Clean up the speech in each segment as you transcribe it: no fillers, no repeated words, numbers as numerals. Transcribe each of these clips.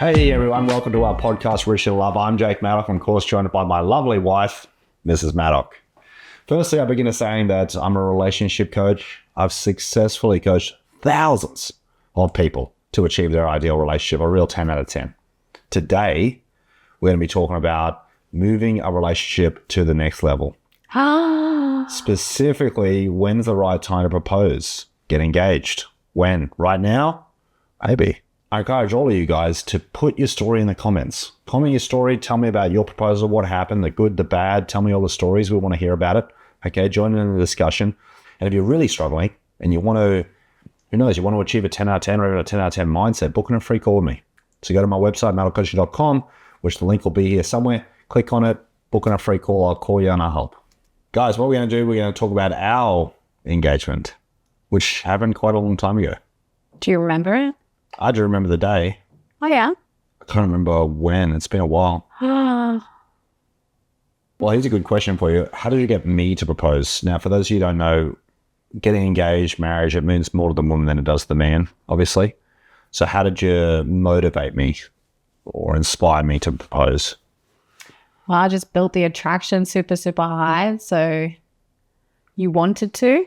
Hey everyone, welcome to our podcast, Rich in Love. I'm Jake Maddock, of course, joined by my lovely wife, Mrs. Maddock. Firstly, I begin by saying that I'm a relationship coach. I've successfully coached thousands of people to achieve their ideal relationship, a real 10 out of 10. Today, we're going to be talking about moving a relationship to the next level. Specifically, when's the right time to propose? Get engaged. When? Right now? Maybe. I encourage all of you guys to put your story in the comments. Comment your story. Tell me about your proposal, what happened, the good, the bad. Tell me all the stories. We want to hear about it. Okay, join in the discussion. And if you're really struggling and you want to, who knows, you want to achieve a 10 out of 10 or even a 10 out of 10 mindset, book in a free call with me. So go to my website, maddockcoaching.com, which the link will be here somewhere. Click on it, book in a free call. I'll call you and I'll help. Guys, what we're going to do, we're going to talk about our engagement, which happened quite a long time ago. Do you remember it? I do remember the day. Oh, yeah? I can't remember when. It's been a while. Well, here's a good question for you. How did you get me to propose? Now, for those of you who don't know, getting engaged, marriage, it means more to the woman than it does to the man, obviously. So how did you motivate me or inspire me to propose? Well, I just built the attraction super, super high. So you wanted to,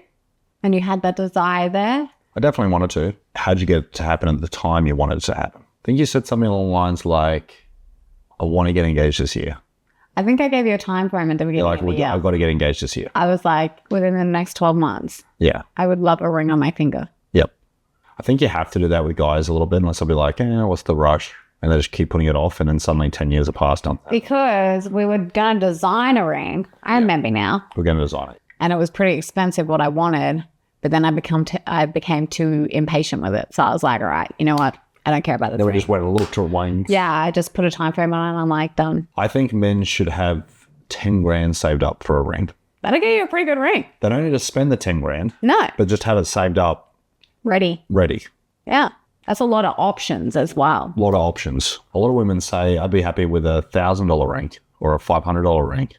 and you had that desire there. I definitely wanted to. How did you get it to happen at the time you wanted it to happen? I think you said something along the lines like, I want to get engaged this year. I think I gave you a time frame at the beginning of the year. I've got to get engaged this year. I was like, within the next 12 months. Yeah. I would love a ring on my finger. Yep. I think you have to do that with guys a little bit, unless I'll be like, what's the rush? And they just keep putting it off, and then suddenly 10 years have passed on. Because we were going to design a ring. I remember now. We're going to design it. And it was pretty expensive what I wanted. But then I became too impatient with it. So I was like, all right, you know what? I don't care about this. Then we just went a little to wings. Yeah, I just put a time frame on it and I'm like, done. I think men should have 10 grand saved up for a ring. That'll get you a pretty good ring. They don't need to spend the 10 grand. No. But just have it saved up. Ready. Yeah. That's a lot of options as well. A lot of options. A lot of women say, I'd be happy with $1,000 ring or a $500 ring.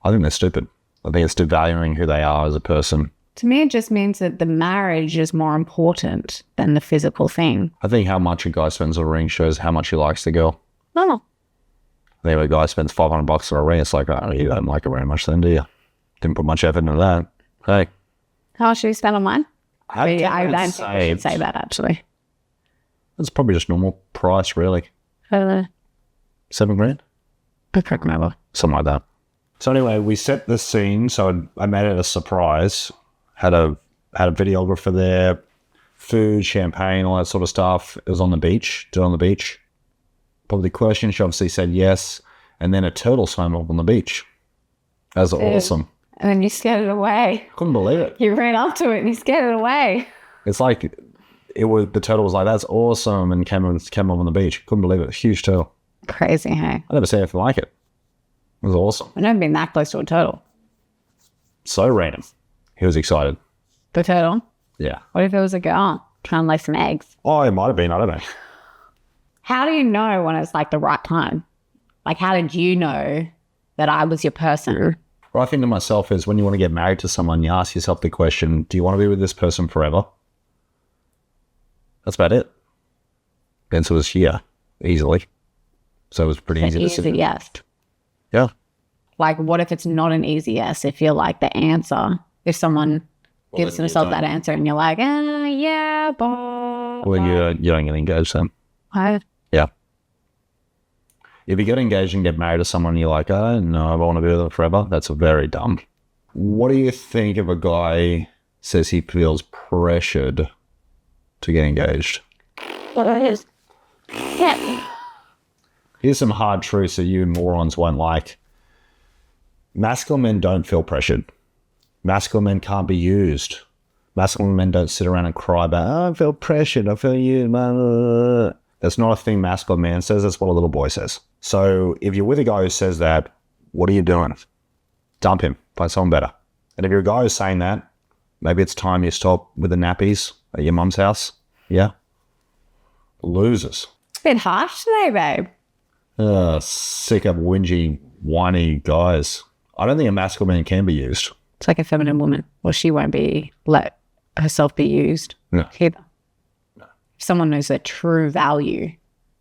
I think they're stupid. I think it's devaluing who they are as a person. To me, it just means that the marriage is more important than the physical thing. I think how much a guy spends on a ring shows how much he likes the girl. No. I think if a guy spends $500 on a ring, it's like, oh, you don't like it very much then, do you? Didn't put much effort into that. Hey. How much do you spend on mine? I don't think I should say that, actually. It's probably just normal price, really. I don't know. 7 grand? I can't remember. Something like that. So anyway, we set the scene, so I made it a surprise. Had a videographer there, food, champagne, all that sort of stuff. It was on the beach, did it on the beach. Probably question, she obviously said yes. And then a turtle swam up on the beach. That was awesome. And then you scared it away. Couldn't believe it. You ran up to it and you scared it away. It's like, the turtle was like, that's awesome, and came up on the beach. Couldn't believe it. Huge turtle. Crazy, hey? I never seen anything like it. It was awesome. I've never been that close to a turtle. So random. He was excited. The turtle? Yeah. What if it was a girl trying to lay some eggs? Oh, it might have been. I don't know. How do you know when it's like the right time? Like, how did you know that I was your person? What I think to myself is when you want to get married to someone, you ask yourself the question, do you want to be with this person forever? That's about it. The answer was here, easily. So it was pretty easy to see. Yes. Yeah. Like, what if it's not an easy yes? If you're like the answer, if someone gives themselves that answer and you're like, yeah, but... Well, you don't get engaged then. What? Yeah. If you get engaged and get married to someone and you're like, oh, no, I want to be with them forever, that's very dumb. What do you think if a guy says he feels pressured to get engaged? Yeah. Here's some hard truths that you morons won't like. Masculine men don't feel pressured. Masculine men can't be used. Masculine men don't sit around and cry about, oh, I feel pressured, I feel used. That's not a thing masculine man says, that's what a little boy says. So if you're with a guy who says that, what are you doing? Dump him, find someone better. And if you're a guy who's saying that, maybe it's time you stop with the nappies at your mum's house. Yeah? Losers. It's a bit harsh today, babe. Sick of whingy, whiny guys. I don't think a masculine man can be used. It's like a feminine woman. Well, she won't let herself be used either. No. If someone knows their true value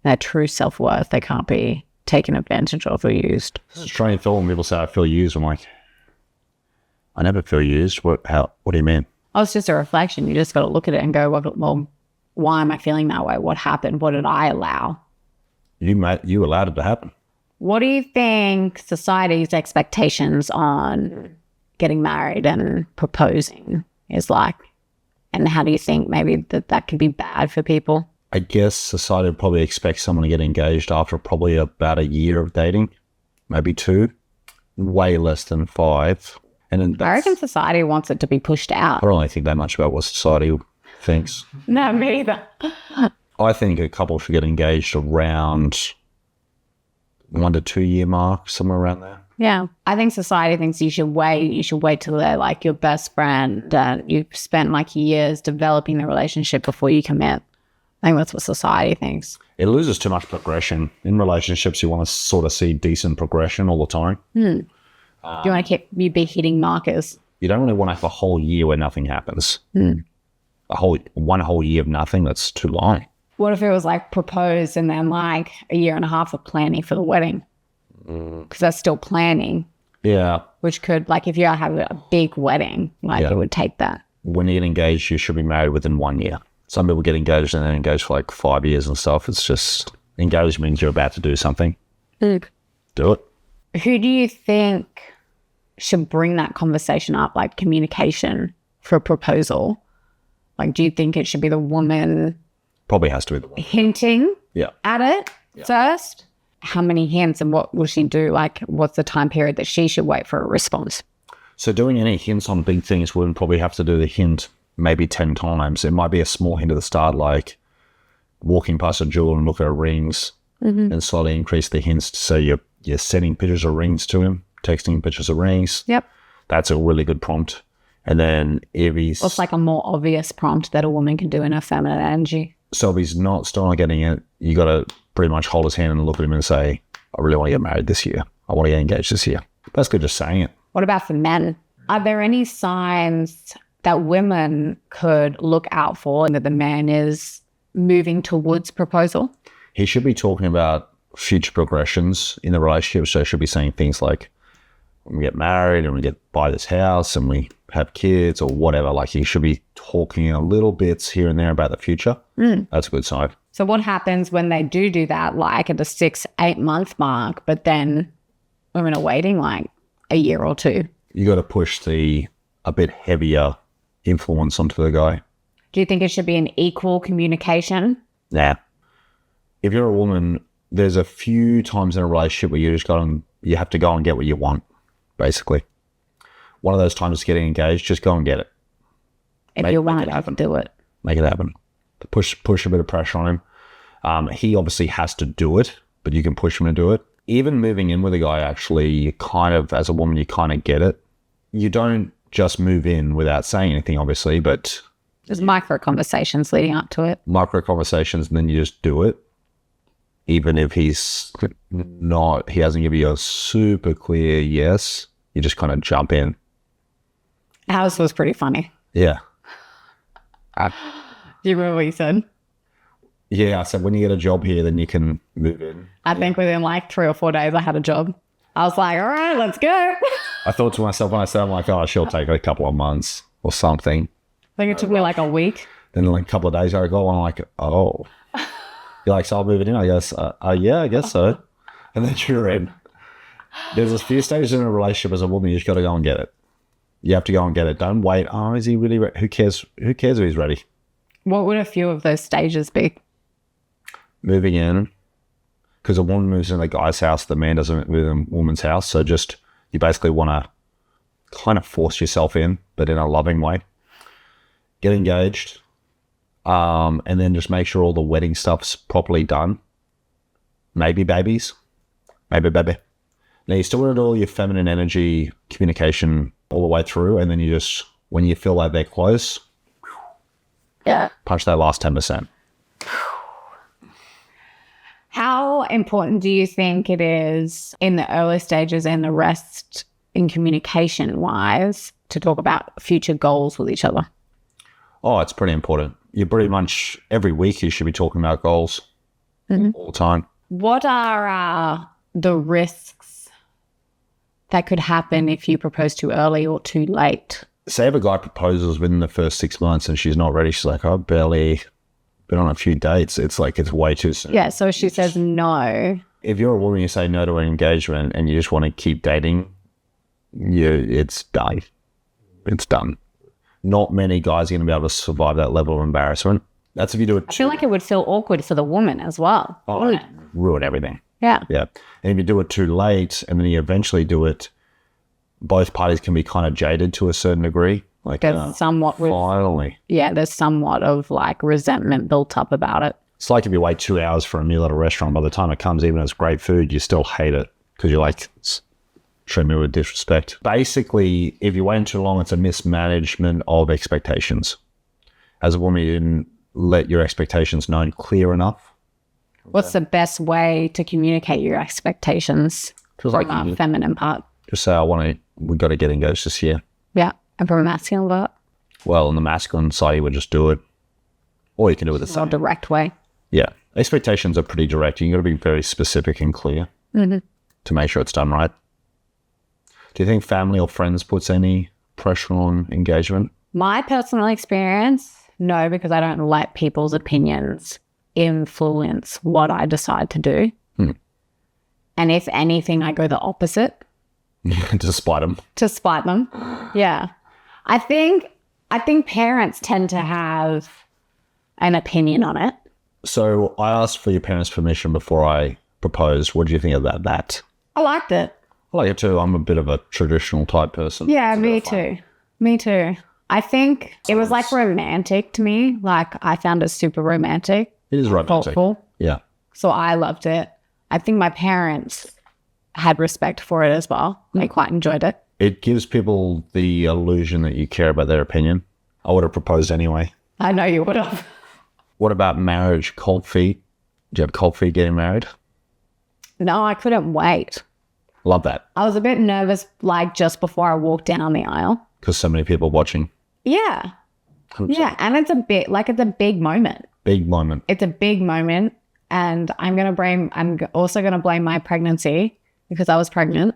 their true self-worth. They can't be taken advantage of or used. It's a strange thought when people say, I feel used. I'm like, I never feel used. What do you mean? Oh, it's just a reflection. You just got to look at it and go, well, why am I feeling that way? What happened? What did I allow? You allowed it to happen. What do you think society's expectations on getting married and proposing is like? And how do you think maybe that could be bad for people? I guess society would probably expect someone to get engaged after probably about a year of dating, maybe 2, way less than 5. And then I reckon society wants it to be pushed out. I don't really think that much about what society thinks. No, me either. I think a couple should get engaged around 1 to 2 year mark, somewhere around there. Yeah. I think society thinks you should wait. You should wait till they're like your best friend and you've spent like years developing the relationship before you commit. I think that's what society thinks. It loses too much progression. In relationships, you want to sort of see decent progression all the time. You want to be hitting markers. You don't really want to have a whole year where nothing happens. One whole year of nothing, that's too long. What if it was like proposed and then like a year and a half of planning for the wedding? Because that's still planning. Yeah. Which could, like, if you have a big wedding, like it would take that. When you get engaged, you should be married within 1 year. Some people get engaged and then engaged for like 5 years and stuff. It's just engaged means you're about to do something. Do it. Who do you think should bring that conversation up, like communication for a proposal? Like, do you think it should be the woman Probably has to be the woman. hinting Yeah. at it first? How many hints and what will she do? Like, what's the time period that she should wait for a response? So doing any hints on big things would probably have to do the hint maybe 10 times. It might be a small hint at the start, like walking past a jeweler and look at her rings, and slowly increase the hints. So you're sending pictures of rings to him, texting pictures of rings. Yep. That's a really good prompt. And then if he's... What's like a more obvious prompt that a woman can do in her feminine energy? So if he's still not getting it, you got to pretty much hold his hand and look at him and say, I really want to get married this year. I want to get engaged this year. Basically just saying it. What about for men? Are there any signs that women could look out for and that the man is moving towards proposal? He should be talking about future progressions in the relationship. So he should be saying things like, when we get married and we buy this house and we have kids or whatever, like he should be talking a little bits here and there about the future. That's a good sign. So what happens when they do that, like at the 6-8 month mark, but then women are waiting like a year or 2? You got to push a bit heavier influence onto the guy. Do you think it should be an equal communication? Nah. If you're a woman, there's a few times in a relationship where you have to go and get what you want, basically. One of those times is getting engaged, just go and get it. If you want it, do it. Make it happen. Push a bit of pressure on him. He obviously has to do it, but you can push him to do it. Even moving in with a guy, actually, you kind of, as a woman, you kind of get it. You don't just move in without saying anything, obviously, but... There's micro conversations leading up to it. Micro conversations, and then you just do it. Even if he hasn't given you a super clear yes, you just kind of jump in. Ours was pretty funny. Yeah. Do you remember what you said? Yeah, I said, when you get a job here, then you can move in. I think within like 3 or 4 days, I had a job. I was like, all right, let's go. I thought to myself when I said, I'm like, oh, she'll take a couple of months or something. I think it took me like a week. Then like a couple of days I go, I'm like, oh. You're like, so I'll move it in? I guess, yeah, I guess so. And then you're in. There's a few stages in a relationship as a woman, you just got to go and get it. You have to go and get it. Don't wait. Oh, is he really ready? Who cares? Who cares if he's ready? What would a few of those stages be? Moving in. Because a woman moves in a guy's house, the man doesn't move in a woman's house. So just, you basically want to kind of force yourself in, but in a loving way. Get engaged. And then just make sure all the wedding stuff's properly done. Maybe babies. Maybe baby. Now, you still want to do all your feminine energy communication all the way through. And then you just, when you feel like they're close, punch that last 10%. How important do you think it is in the early stages and the rest in communication-wise to talk about future goals with each other? Oh, it's pretty important. You pretty much, every week you should be talking about goals. all the time. What are the risks that could happen if you propose too early or too late? Say if a guy proposes within the first 6 months and she's not ready, she's like, I've barely been on a few dates. It's like, it's way too soon. Yeah, so she says no. If you're a woman, you say no to an engagement and you just want to keep dating, it's done. It's done. Not many guys are going to be able to survive that level of embarrassment. That's if you do it. I feel like it would feel awkward for the woman as well. Oh, ruin everything. Yeah. Yeah. And if you do it too late and then you eventually do it, both parties can be kind of jaded to a certain degree. Like, There's somewhat of like resentment built up about it. It's like if you wait 2 hours for a meal at a restaurant, by the time it comes, even if it's great food, you still hate it because you're like, treat me with disrespect. Basically, if you wait too long, it's a mismanagement of expectations. As a woman, you didn't let your expectations known clear enough. What's the best way to communicate your expectations from a feminine part? Just say, we got to get engaged this year. Yeah. And from a masculine part? Well, on the masculine side, you would just do it. Or you can do it the same. More direct way. Yeah. Expectations are pretty direct. You got to be very specific and clear to make sure it's done right. Do you think family or friends puts any pressure on engagement? My personal experience, no, because I don't let people's opinions influence what I decide to do. And if anything, I go the opposite. To spite them. To spite them. Yeah. I think parents tend to have an opinion on it. So I asked for your parents' permission before I proposed. What do you think about that? I liked it. I like it too. I'm a bit of a traditional type person. Yeah, me too. Me too. I think it was like romantic to me. Like I found it super romantic. It is romantic. Thoughtful. Yeah. So I loved it. I think my parents had respect for it as well. They quite enjoyed it. It gives people the illusion that you care about their opinion. I would have proposed anyway. I know you would have. What about marriage, cold feet? Do you have cold feet getting married? No, I couldn't wait. Love that. I was a bit nervous like just before I walked down the aisle. Because so many people watching. Yeah. 100%. Yeah. And it's a big moment. Big moment. It's a big moment. And I'm also going to blame my pregnancy because I was pregnant.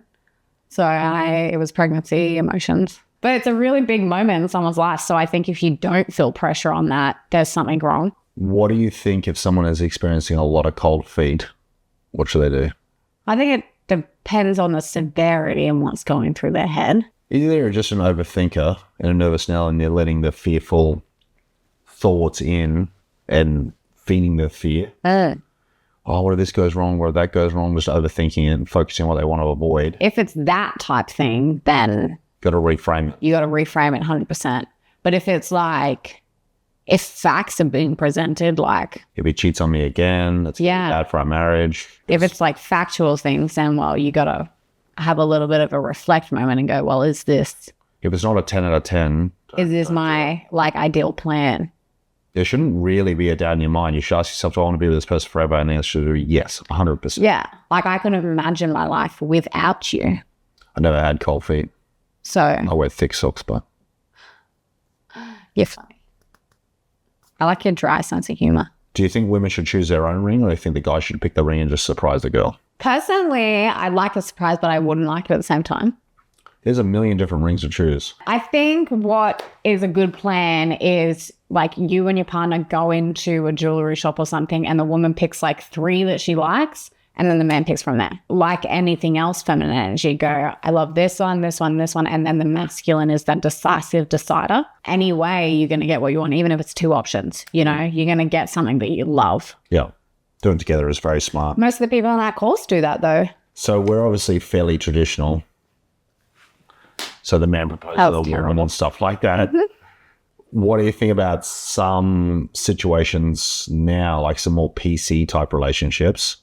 So it was pregnancy emotions. But it's a really big moment in someone's life. So I think if you don't feel pressure on that, there's something wrong. What do you think if someone is experiencing a lot of cold feet? What should they do? I think it depends on the severity and what's going through their head. Either they're just an overthinker and a nervous Nell and they're letting the fearful thoughts in and feeding the fear. Oh, what if this goes wrong? What if that goes wrong? Just overthinking it and focusing on what they want to avoid. If it's that type thing, then Got to reframe it. You got to reframe it 100%. But if it's like, if facts are being presented, like... If he cheats on me again, that's bad for our marriage. If it's like factual things, then, well, you got to have a little bit of a reflect moment and go, well, is this... If it's not a 10 out of 10... Is this my, like, ideal plan? There shouldn't really be a doubt in your mind. You should ask yourself, do I want to be with this person forever? And the answer should be yes, 100%. Yeah. Like, I couldn't imagine my life without you. I never had cold feet. So... I wear thick socks, but... You're funny. I like your dry sense of humor. Do you think women should choose their own ring, or do you think the guy should pick the ring and just surprise the girl? Personally, I like a surprise, but I wouldn't like it at the same time. There's a million different rings to choose. I think what is a good plan is like you and your partner go into a jewelry shop or something and the woman picks like 3 that she likes and then the man picks from there. Like anything else feminine energy, go, I love this one, this one, this one. And then the masculine is that decisive decider. Anyway, you're going to get what you want, even if it's 2 options. You know, you're going to get something that you love. Yeah. Doing it together is very smart. Most of the people on that course do that though. So we're obviously fairly traditional. So the man proposes to the woman and stuff like that. What do you think about some situations now, like some more PC type relationships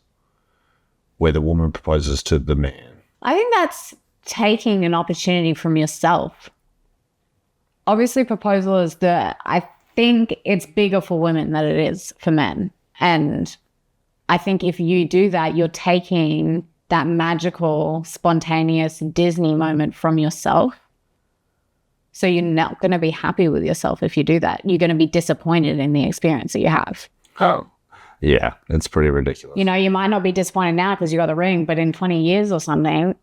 where the woman proposes to the man? I think that's taking an opportunity from yourself. Obviously, proposal is I think it's bigger for women than it is for men. And I think if you do that, you're taking that magical, spontaneous Disney moment from yourself. So you're not going to be happy with yourself if you do that. You're going to be disappointed in the experience that you have. Oh, Yeah, it's pretty ridiculous. You know, you might not be disappointed now because you got the ring, but in 20 years or something,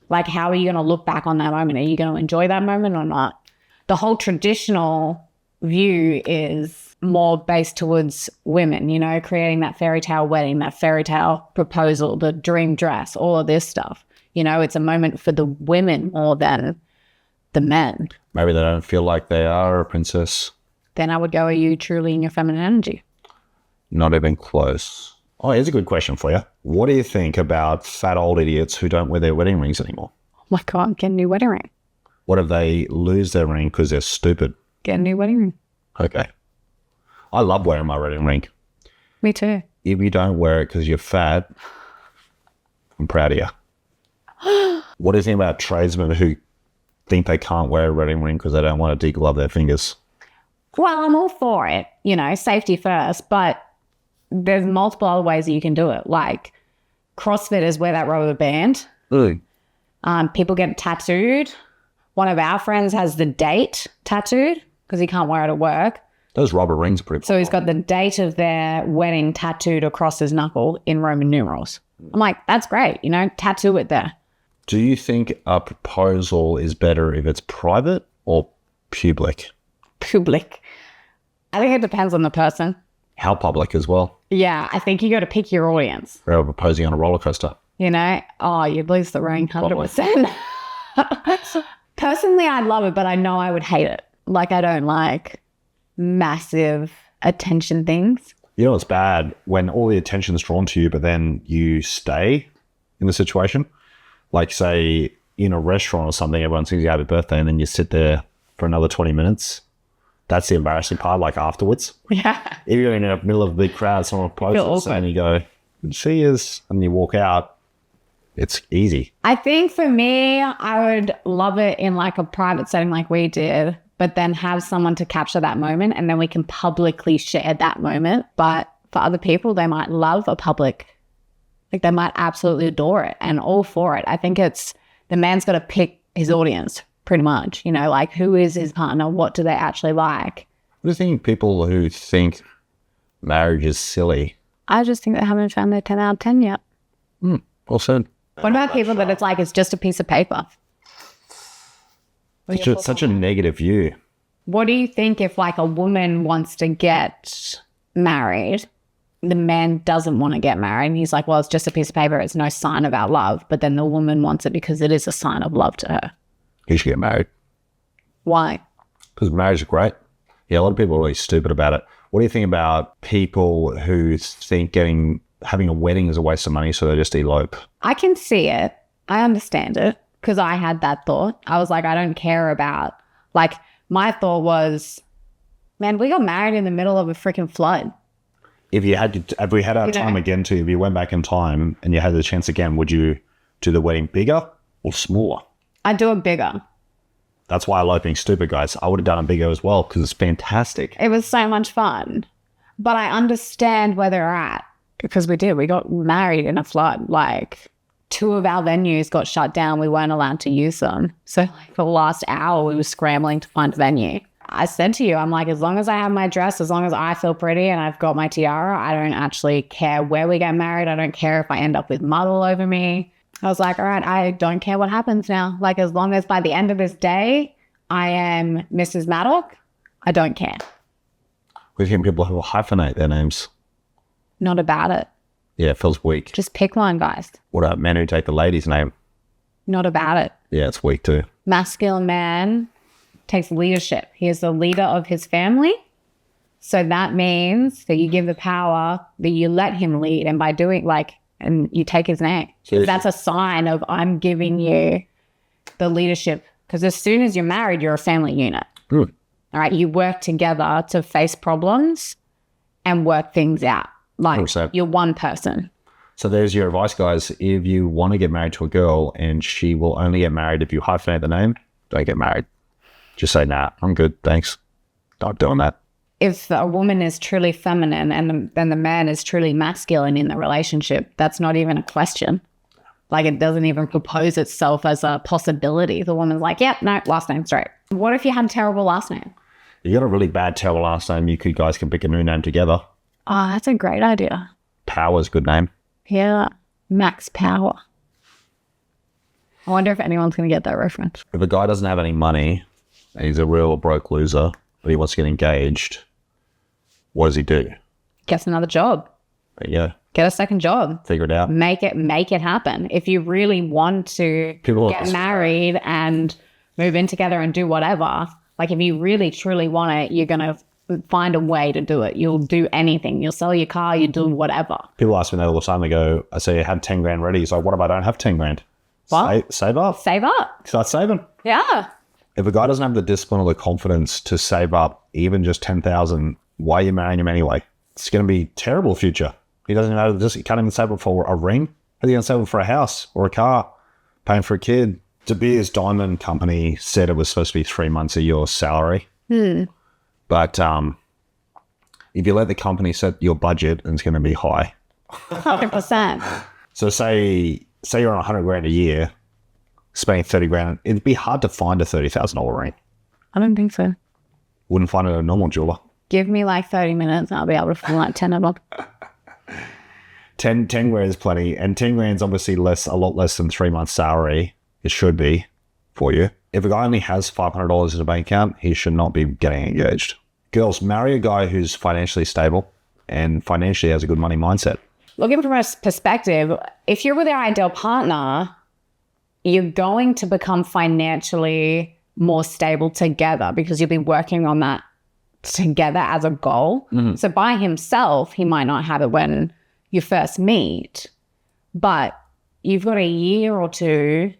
like, how are you going to look back on that moment? Are you going to enjoy that moment or not? The whole traditional view is more based towards women, you know, creating that fairy tale wedding, that fairy tale proposal, the dream dress, all of this stuff. You know, it's a moment for the women more than the men. Maybe they don't feel like they are a princess. Then I would go, are you truly in your feminine energy? Not even close. Oh, here's a good question for you. What do you think about fat old idiots who don't wear their wedding rings anymore? Oh my God, get a new wedding ring. What if they lose their ring because they're stupid? Get a new wedding ring. Okay. I love wearing my wedding ring. Me too. If you don't wear it because you're fat, I'm proud of you. What do you think about tradesmen who think they can't wear a wedding ring because they don't want to deglove their fingers? Well, I'm all for it, you know, safety first, but there's multiple other ways that you can do it. Like CrossFitters wear that rubber band. Ooh. People get tattooed. One of our friends has the date tattooed because he can't wear it at work. Those rubber rings are pretty So he's got the date of their wedding tattooed across his knuckle in Roman numerals. I'm like, that's great, you know, tattoo it there. Do you think a proposal is better if it's private or public? Public. I think it depends on the person. How public as well? Yeah, I think you got to pick your audience. Or proposing on a roller coaster? You know, oh, you'd lose the ring 100%. Personally, I'd love it, but I know I would hate it. Like, I don't like massive attention things. You know what's bad? When all the attention's drawn to you, but then you stay in the situation. Like, say, in a restaurant or something, everyone sings you happy birthday, and then you sit there for another 20 minutes. That's the embarrassing part, like afterwards. Yeah. If you're in the middle of a big crowd, someone proposes, and you go, good to see yous, and you walk out, it's easy. I think for me, I would love it in like a private setting like we did, but then have someone to capture that moment and then we can publicly share that moment. But for other people, they might love a public, like they might absolutely adore it and all for it. I think it's, the man's got to pick his audience pretty much, you know, like who is his partner? What do they actually like? What do you think people who think marriage is silly? I just think they haven't found their 10 out of 10 yet. Well said. What about people that it's like, it's just a piece of paper? Such a negative view. What do you think if like a woman wants to get married, the man doesn't want to get married, and he's like, well, it's just a piece of paper, it's no sign of our love, but then the woman wants it because it is a sign of love to her? He should get married. Why? Because marriage is great. Yeah, a lot of people are really stupid about it. What do you think about people who think having a wedding is a waste of money, so they just elope? I can see it. I understand it because I had that thought. I was like, I don't care about, like, my thought was, man, we got married in the middle of a freaking flood. If we had our time again too, if you went back in time and you had the chance again, would you do the wedding bigger or smaller? I'd do it bigger. That's why eloping's stupid, guys. I would have done it bigger as well because it's fantastic. It was so much fun. But I understand where they're at because we did. We got married in a flood. Like, 2 of our venues got shut down. We weren't allowed to use them. So like for the last hour, we were scrambling to find a venue. I said to you, I'm like, as long as I have my dress, as long as I feel pretty and I've got my tiara, I don't actually care where we get married. I don't care if I end up with mud all over me. I was like, all right, I don't care what happens now. Like, as long as by the end of this day, I am Mrs. Maddock, I don't care. We've seen people who hyphenate their names. Not about it. Yeah, it feels weak. Just pick one, guys. What about men who take the lady's name? Not about it. Yeah, it's weak too. Masculine man takes leadership. He is the leader of his family. So that means that you give the power, that you let him lead. And by doing and you take his name. So that's a sign of I'm giving you the leadership. Because as soon as you're married, you're a family unit. Good. All right. You work together to face problems and work things out. Like 100%. You're one person. So there's your advice, guys. If you want to get married to a girl and she will only get married if you hyphenate the name, don't get married. Just say, nah, I'm good. Thanks. Not doing that. If a woman is truly feminine and then the man is truly masculine in the relationship, that's not even a question. Like, it doesn't even propose itself as a possibility. The woman's like, yep, no, last name straight. What if you had a terrible last name? You got a really bad, terrible last name. You guys can pick a new name together. Oh, that's a great idea. Power's a good name. Yeah. Max Power. I wonder if anyone's going to get that reference. If a guy doesn't have any money and he's a real broke loser, but he wants to get engaged, what does he do? Gets another job. There you go. Get a second job. Figure it out. Make it happen. If you really want to get married and move in together and do whatever, like if you really truly want it, you're going to find a way to do it. You'll do anything. You'll sell your car, you do whatever. People ask me that all the time. They go, I say, I had 10 grand ready. He's like, what if I don't have 10 grand? What? Save up. Save up. Start saving. Yeah. If a guy doesn't have the discipline or the confidence to save up even just 10,000, why are you marrying him anyway? It's going to be a terrible future. He doesn't know how to he can't even save up for a ring. How's he going to save up for a house or a car? Paying for a kid. De Beers Diamond Company said it was supposed to be 3 months of your salary. But if you let the company set your budget, it's going to be high. 100%. So say you're on 100 grand a year, spending 30 grand, it'd be hard to find a $30,000 ring. I don't think so. Wouldn't find it at a normal jeweler. Give me like 30 minutes and I'll be able to find like 10 of them. 10 grand is plenty. And 10 grand is obviously a lot less than 3 months salary. It should be for you. If a guy only has $500 in a bank account, he should not be getting engaged. Girls, marry a guy who's financially stable and financially has a good money mindset. Looking from a perspective, if you're with your ideal partner, you're going to become financially more stable together because you'll be working on that together as a goal. So by himself, he might not have it when you first meet, but you've got a year or two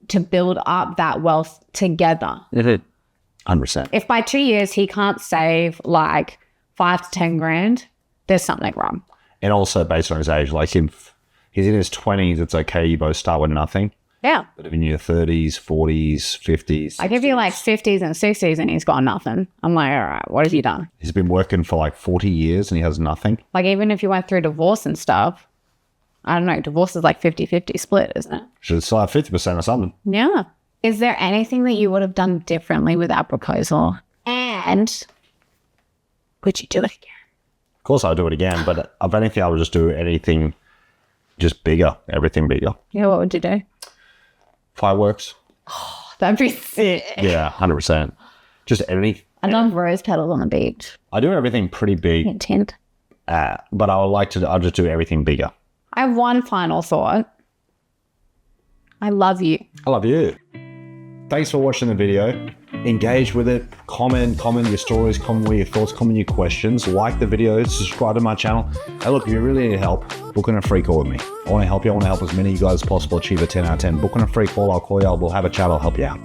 to build up that wealth together. 100%. If by 2 years he can't save like 5 to 10 grand, there's something wrong. And also based on his age, like if he's in his 20s, it's okay. You both start with nothing. Yeah. But if in your 30s, 40s, 50s. I give you like 50s and 60s and he's got nothing. I'm like, all right, what has he done? He's been working for like 40 years and he has nothing. Like even if you went through divorce and stuff, I don't know, divorce is like 50-50 split, isn't it? Should still have 50% or something. Yeah. Is there anything that you would have done differently with that proposal? And would you do it again? Of course I'll do it again, but if anything, I would just do anything just bigger, everything bigger. Yeah, what would you do? Fireworks. That'd be sick. Yeah, 100%. Just anything. I love rose petals on the beach. I do everything pretty big, In tent. but I'll just do everything bigger. I have one final thought. I love you. I love you. Thanks for watching the video. Engage with it. Comment your stories, comment your thoughts, comment your questions. Like the video, subscribe to my channel. Hey, look, if you really need help, book in a free call with me. I want to help you. I want to help as many of you guys as possible achieve a 10 out of 10. Book in a free call. I'll call you. We'll have a chat. I'll help you out.